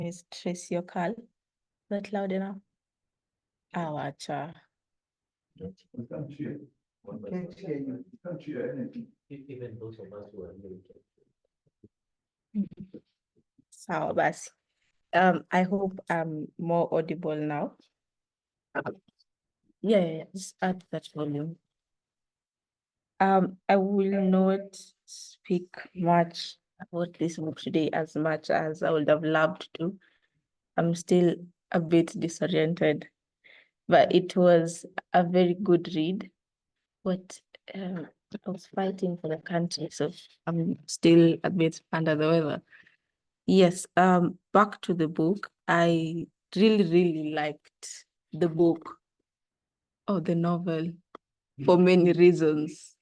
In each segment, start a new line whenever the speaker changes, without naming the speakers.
is TRACY. Is that loud enough? Awacha.
We can't hear. We can't hear you. We can't hear anything.
Even those of us who are new.
Sawa basi. I hope I'm more audible now. Yeah, just add that volume. I will not speak much about this book today as much as I would have loved to. I'm still a bit disoriented, but it was a very good read. But I was fighting for the country, so I'm still a bit under the weather. Yes, back to the book. I really liked the book or the novel for many reasons.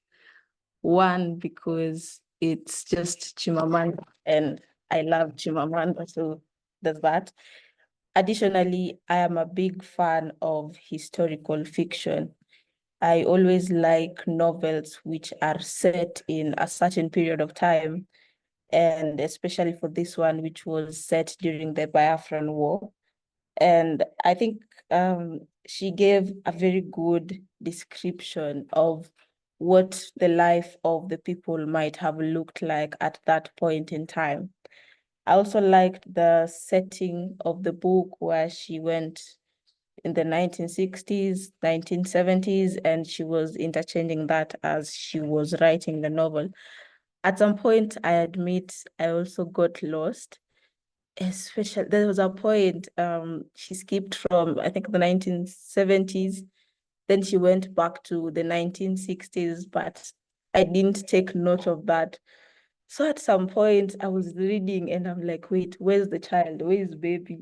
One, because it's just Chimamanda and I love Chimamanda, so there's that. Additionally, I am a big fan of historical fiction. I always like novels which are set in a certain period of time, and especially for this one, which was set during the Biafran War. And I think she gave a very good description of what the life of the people might have looked like at that point in time. I also liked the setting of the book where she went in the 1960s, 1970s, and she was interchanging that as she was writing the novel. At some point, I admit, I also got lost. Especially, there was a point she skipped from, I think, the 1970s, then she went back to the 1960s, but I didn't take note of that. So at some point, I was reading and I'm like, wait, where's the child? Where is baby?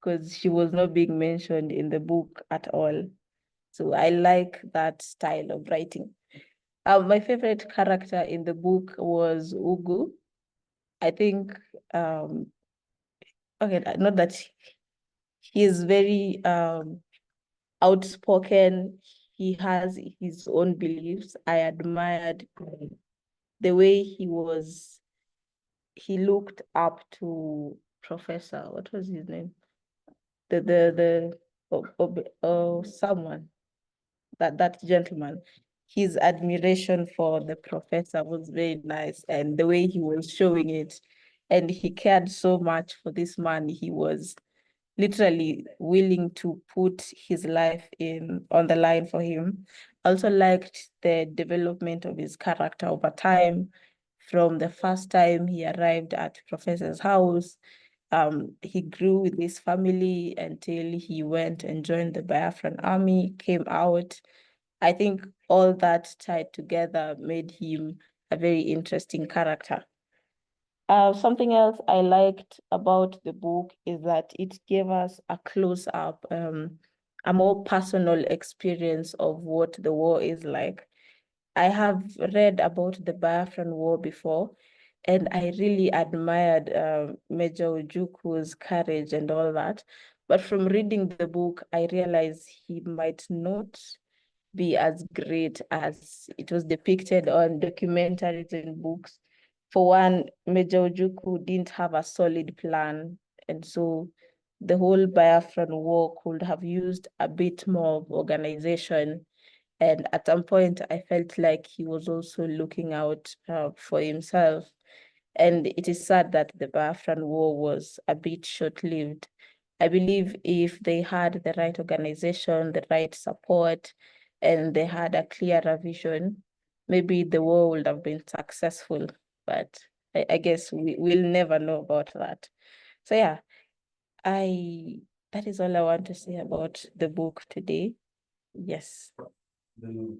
Because she was not being mentioned in the book at all. So I like that style of writing. My favorite character in the book was Ugu. I think, okay, not that he is very outspoken. He has his own beliefs. I admired the way he looked up to Professor, what was his name? Someone, that gentleman. His admiration for the professor was very nice, and the way he was showing it, and he cared so much for this man. He was literally willing to put his life on the line for him. I also liked the development of his character over time. From the first time he arrived at Professor's house, he grew with his family until he went and joined the Biafran army, came out. I think all that tied together made him a very interesting character. Something else I liked about the book is that it gave us a close-up, a more personal experience of what the war is like. I have read about the Biafran War before, and I really admired Major Ojukwu's courage and all that. But from reading the book, I realized he might not be as great as it was depicted on documentaries and books. For one, Major Ojukwu didn't have a solid plan, and so the whole Biafran War could have used a bit more of organization. And at some point, I felt like he was also looking out for himself. And it is sad that the Biafran War was a bit short-lived. I believe if they had the right organization, the right support, and they had a clearer vision, maybe the war would have been successful. But I guess we'll never know about that. So yeah, that is all I want to say about the book today. Yes.
The